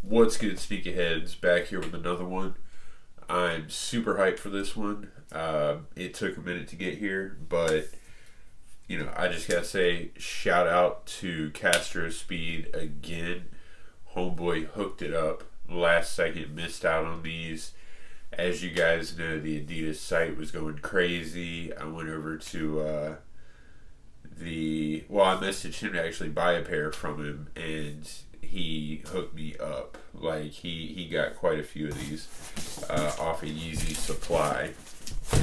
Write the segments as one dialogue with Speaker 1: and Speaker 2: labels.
Speaker 1: What's good, sneakerheads? Back here with another one. I'm super hyped for this one. It took a minute to get here, but I just gotta say, shout out to Castro Speed again. Homeboy hooked it up last second, missed out on these. As you guys know, the Adidas site was going crazy. I went over to I messaged him to actually buy a pair from him, and he hooked me up. Like, he got quite a few of these off of Yeezy Supply,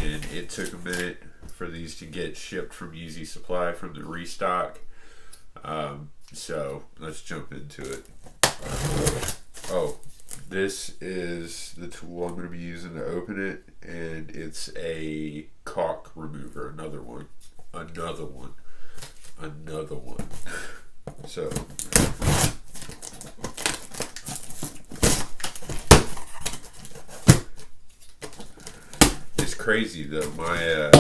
Speaker 1: and it took a minute for these to get shipped from Yeezy Supply from the restock. So let's jump into it. This is the tool I'm going to be using to open it, and it's a caulk remover. Another one. So it's crazy though. My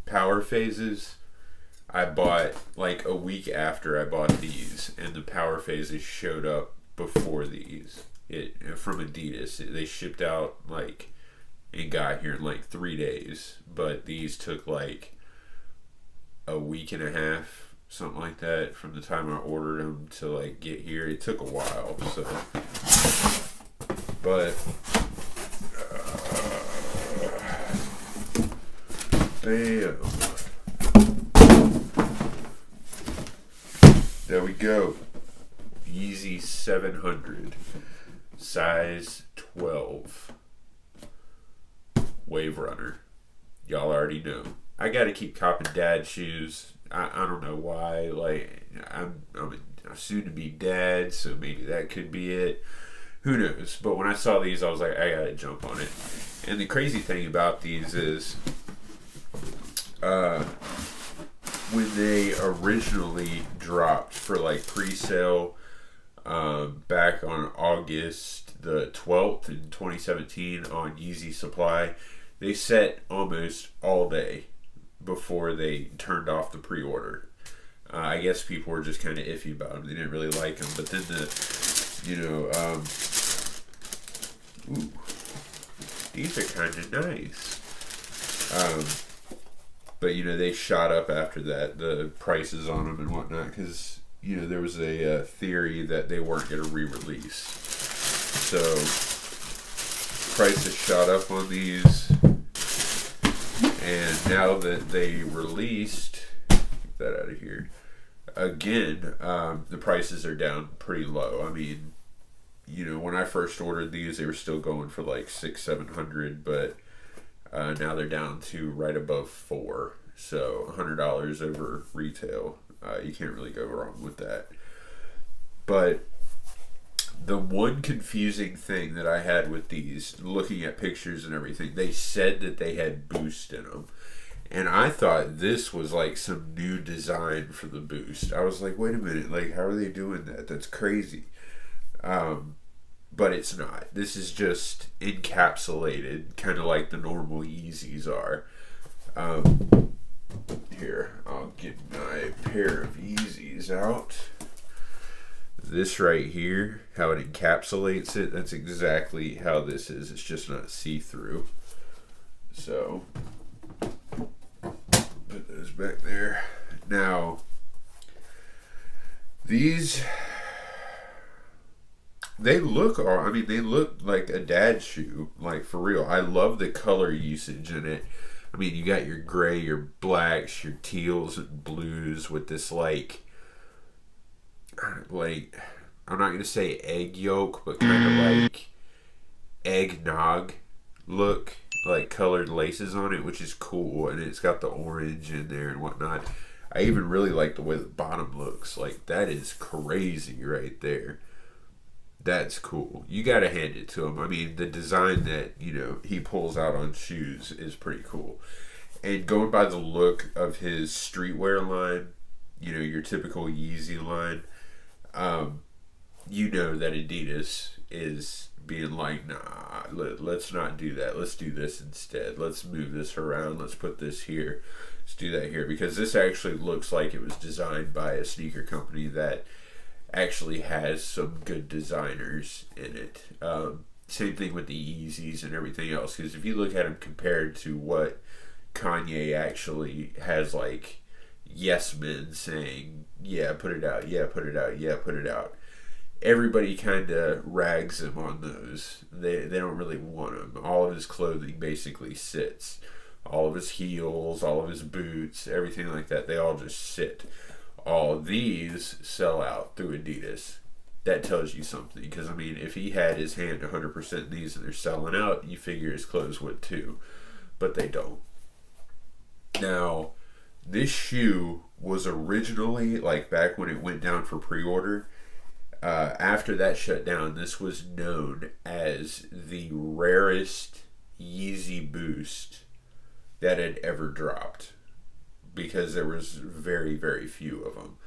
Speaker 1: power phases, I bought like a week after I bought these, and the power phases showed up before these. From Adidas. They shipped out and got here in like 3 days, but these took like a week and a half, something like that, from the time I ordered them to get here. It took a while, so. But bam, there we go. Yeezy 700, size 12, Wave Runner. Y'all already know. I gotta keep copping dad shoes. I don't know why. I'm a soon-to-be dad, so maybe that could be it. Who knows? But when I saw these, I was like, I gotta jump on it. And the crazy thing about these is, when they originally dropped for pre-sale, back on August the 12th in 2017 on Yeezy Supply, they set almost all day before they turned off the pre-order. I guess people were just kind of iffy about them. They didn't really like them. But then these are kind of nice. But they shot up after that, the prices on them and whatnot, because there was a theory that they weren't going to re-release. So prices shot up on these, and now that they released, get that out of here, again, the prices are down pretty low. I mean, when I first ordered these, they were still going for $600-700, but now they're down to right above $400, so $100 over retail. You can't really go wrong with that. But the one confusing thing that I had with these, looking at pictures and everything, they said that they had Boost in them. And I thought this was some new design for the Boost. I was like, wait a minute, how are they doing that? That's crazy. But it's not. This is just encapsulated, kind of like the normal Yeezys are. Here, I'll get my pair of Yeezys out. This right here, how it encapsulates it, that's exactly how this is. It's just not see-through. So, put those back there. Now, these, they look like a dad shoe, for real. I love the color usage in it. I mean, you got your gray, your blacks, your teals and blues with this I'm not going to say egg yolk, but kind of eggnog look, colored laces on it, which is cool. And it's got the orange in there and whatnot. I even really like the way the bottom looks. That is crazy right there. That's cool. You got to hand it to him. I mean, the design that, he pulls out on shoes is pretty cool. And going by the look of his streetwear line, your typical Yeezy line, that Adidas is being nah, let's not do that. Let's do this instead. Let's move this around. Let's put this here. Let's do that here. Because this actually looks like it was designed by a sneaker company that actually has some good designers in it. Same thing with the Yeezys and everything else, because if you look at them compared to what Kanye actually has, like, yes men saying, yeah, put it out, yeah, put it out, yeah, put it out. Everybody kind of rags him on those. They don't really want him. All of his clothing basically sits. All of his heels, all of his boots, everything like that, they all just sit. All of these sell out through Adidas. That tells you something, because I mean, if he had his hand 100% in these and they're selling out, you figure his clothes would too, but they don't. Now, this shoe was originally, like, back when it went down for pre-order, after that shut down, this was known as the rarest Yeezy Boost that had ever dropped, because there was very, very few of them.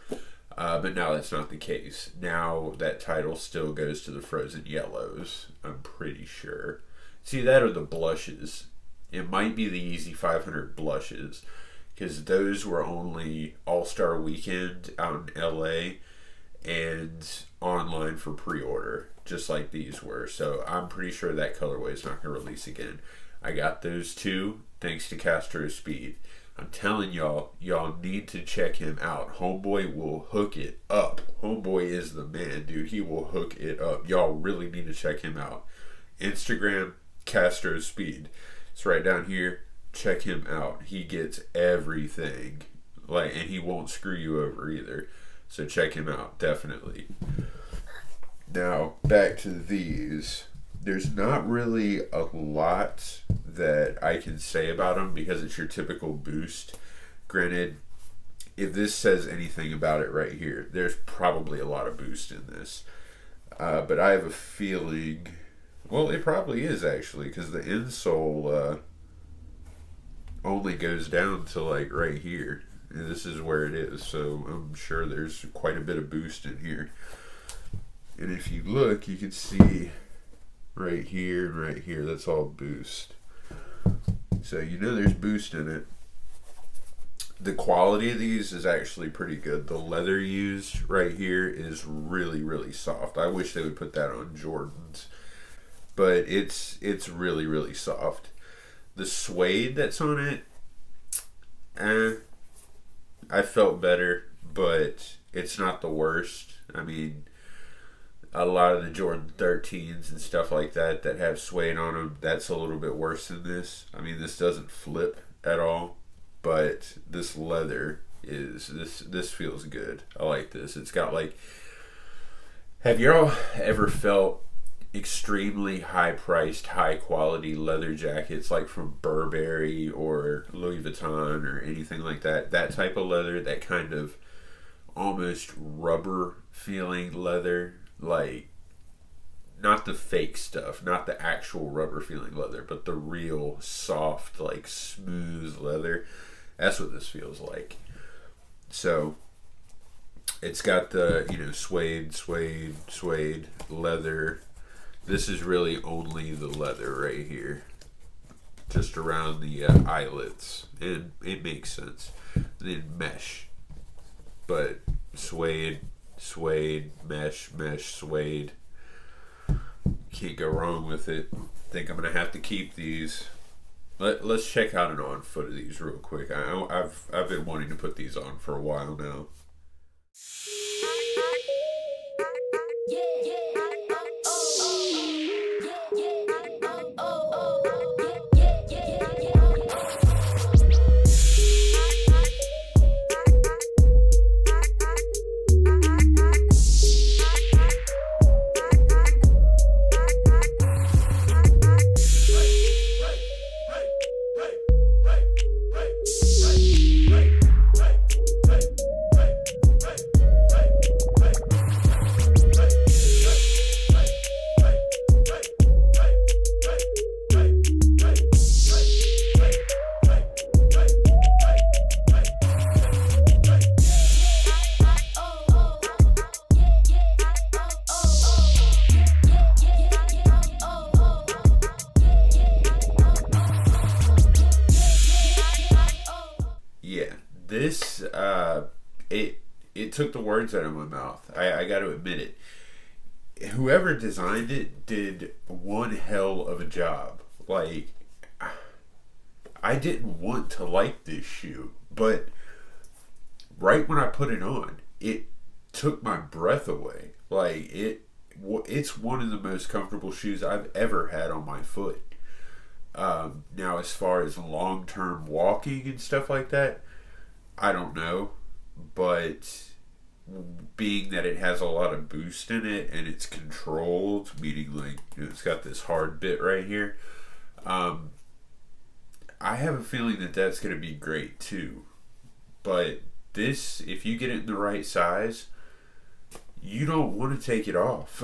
Speaker 1: But now that's not the case. Now that title still goes to the Frozen Yellows, I'm pretty sure. See, that or the Blushes. It might be the Yeezy 500 Blushes, because those were only All-Star Weekend out in LA and online for pre-order, just like these were. So I'm pretty sure that colorway is not going to release again. I got those two thanks to Castro Speed. I'm telling y'all need to check him out. Homeboy will hook it up. Homeboy is the man, dude. He will hook it up. Y'all really need to check him out. Instagram, Castro Speed. It's right down here. Check him out. He gets everything. And he won't screw you over either. So check him out, definitely. Now, back to these. There's not really a lot that I can say about them, because it's your typical Boost. Granted, if this says anything about it right here, there's probably a lot of Boost in this. But I have a feeling, well, it probably is actually, because the insole only goes down to, like, right here. And this is where it is, so I'm sure there's quite a bit of Boost in here. And if you look, you can see right here and right here, that's all Boost. So you know there's Boost in it. The quality of these is actually pretty good. The leather used right here is really, really soft. I wish they would put that on Jordans, but it's really, really soft. The suede that's on it, I felt better, but it's not the worst. I mean, a lot of the Jordan 13s and stuff like that have suede on them, that's a little bit worse than this. I mean, this doesn't flip at all, but this leather is, this feels good. I like this. It's got, like, have y'all ever felt extremely high-priced, high-quality leather jackets, like from Burberry or Louis Vuitton or anything like that? That type of leather, that kind of almost rubber-feeling leather. Like, not the fake stuff, not the actual rubber feeling leather, but the real soft, like, smooth leather. That's what this feels like. So it's got the, you know, suede leather. This is really only the leather right here, just around the eyelets, and it makes sense. And then mesh, but suede, mesh, suede. Can't go wrong with it. I think I'm gonna have to keep these. Let's check out an on foot of these real quick. I've been wanting to put these on for a while now. This it it took the words out of my mouth. I got to admit it. Whoever designed it did one hell of a job. Like, I didn't want to like this shoe, but right when I put it on, it took my breath away. Like, it's one of the most comfortable shoes I've ever had on my foot. Now, as far as long-term walking and stuff like that, I don't know, but being that it has a lot of boost in it and it's controlled, meaning like, you know, it's got this hard bit right here, I have a feeling that that's going to be great too. But this, if you get it in the right size, you don't want to take it off.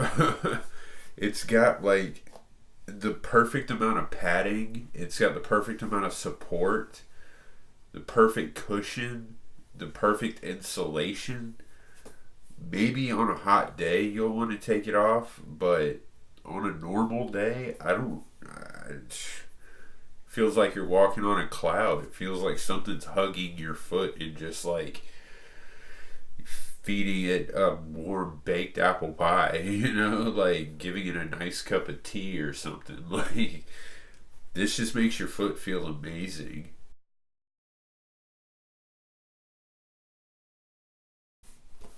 Speaker 1: It's got like the perfect amount of padding. It's got the perfect amount of support, the perfect cushion, the perfect insulation. Maybe on a hot day you'll want to take it off, but on a normal day, it feels like you're walking on a cloud. It feels like something's hugging your foot and just like feeding it a warm baked apple pie, you know, like giving it a nice cup of tea or something. Like, this just makes your foot feel amazing.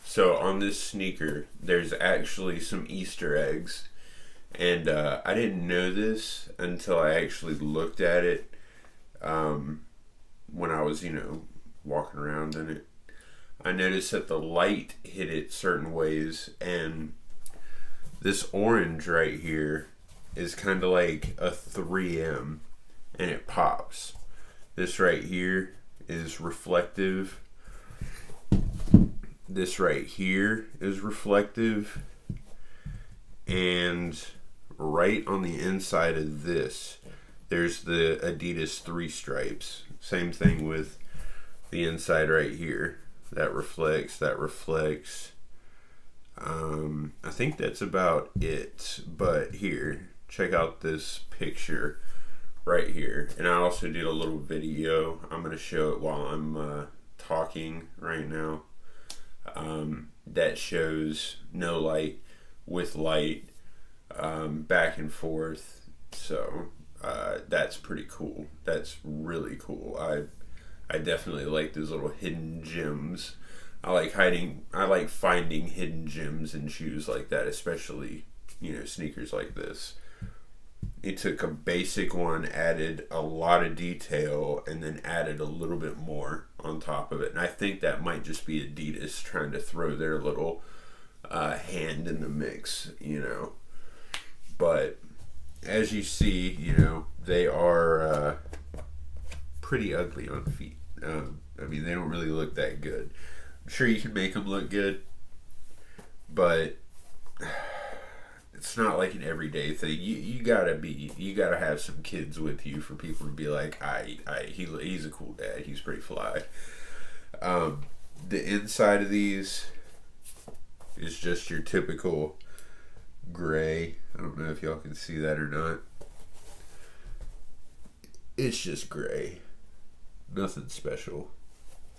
Speaker 1: So on this sneaker, there's actually some Easter eggs. And I didn't know this until I actually looked at it when I was, you know, walking around in it. I noticed that the light hit it certain ways, and this orange right here is kind of like a 3M, and it pops. This right here is reflective. This right here is reflective. And right on the inside of this, there's the Adidas 3 stripes. Same thing with the inside right here. That reflects. I think that's about it. But here, check out this picture right here. And I also did a little video. I'm going to show it while I'm talking right now. That shows no light with light, back and forth. So that's pretty cool. That's really cool. I definitely like those little hidden gems. I like finding hidden gems in shoes like that, especially, you know, sneakers like this. It took a basic one, added a lot of detail, and then added a little bit more on top of it. And I think that might just be Adidas trying to throw their little hand in the mix, you know. But as you see, you know, they are pretty ugly on feet. I mean, they don't really look that good. I'm sure you can make them look good, but it's not like an everyday thing. You gotta have some kids with you for people to be like, he's a cool dad. He's pretty fly. The inside of these is just your typical gray. I don't know if y'all can see that or not. It's just gray. Nothing special.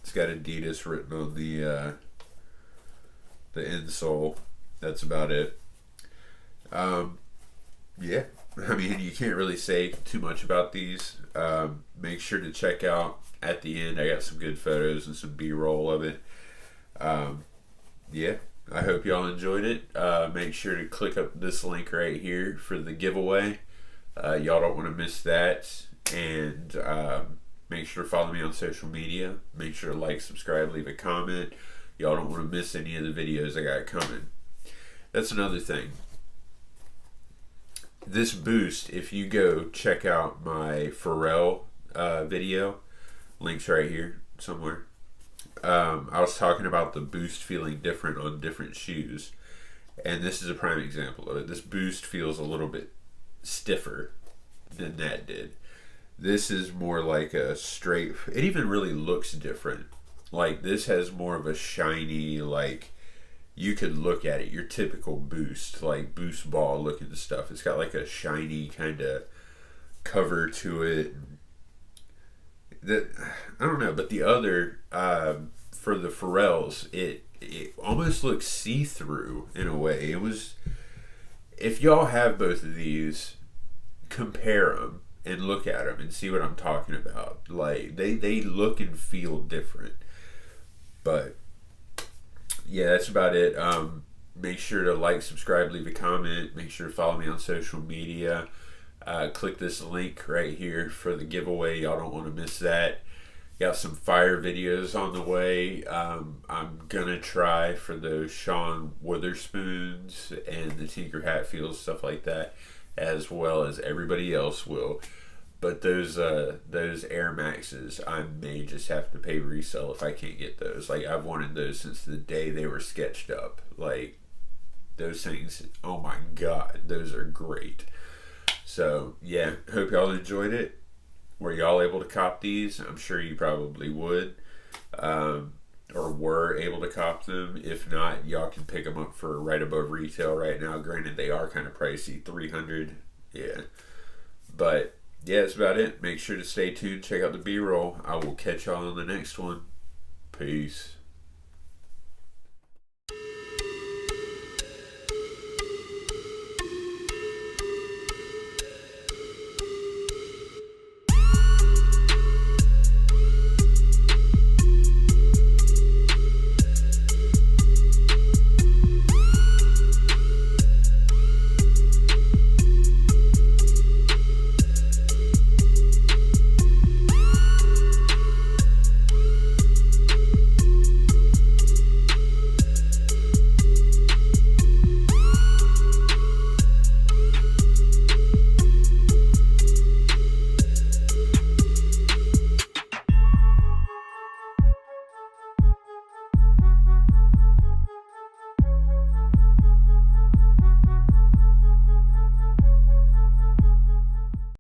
Speaker 1: It's got Adidas written on the insole. That's about it. Yeah. I mean, you can't really say too much about these. Make sure to check out at the end. I got some good photos and some B-roll of it. Yeah. I hope y'all enjoyed it. Make sure to click up this link right here for the giveaway. Y'all don't want to miss that. And make sure to follow me on social media. Make sure to like, subscribe, leave a comment. Y'all don't want to miss any of the videos I got coming. That's another thing. This boost, if you go check out my Pharrell video, links right here somewhere. I was talking about the boost feeling different on different shoes, and this is a prime example of it. This boost feels a little bit stiffer than that did. This is more like a straight, it even really looks different. Like, this has more of a shiny, like, you could look at it, your typical boost, like boost ball looking stuff. It's got like a shiny kind of cover to it. That, I don't know, but the other, for the Pharrells, it almost looks see-through in a way. It was, if y'all have both of these, compare them and look at them and see what I'm talking about. Like, they look and feel different. But yeah, that's about it. Make sure to like, subscribe, leave a comment. Make sure to follow me on social media. Click this link right here for the giveaway. Y'all don't want to miss that. Got some fire videos on the way. I'm gonna try for those Sean Witherspoons and the Tinker Hatfields, stuff like that, as well as everybody else will. But those Air Maxes, I may just have to pay resale if I can't get those. Like, I've wanted those since the day they were sketched up. Like, those things, oh my god, those are great. So yeah, hope y'all enjoyed it. Were y'all able to cop these? I'm sure you probably would, or were able to cop them. If not, y'all can pick them up for right above retail right now. Granted, they are kind of pricey, $300. Yeah, but yeah, that's about it. Make sure to stay tuned. Check out the B-roll. I will catch y'all on the next one. Peace.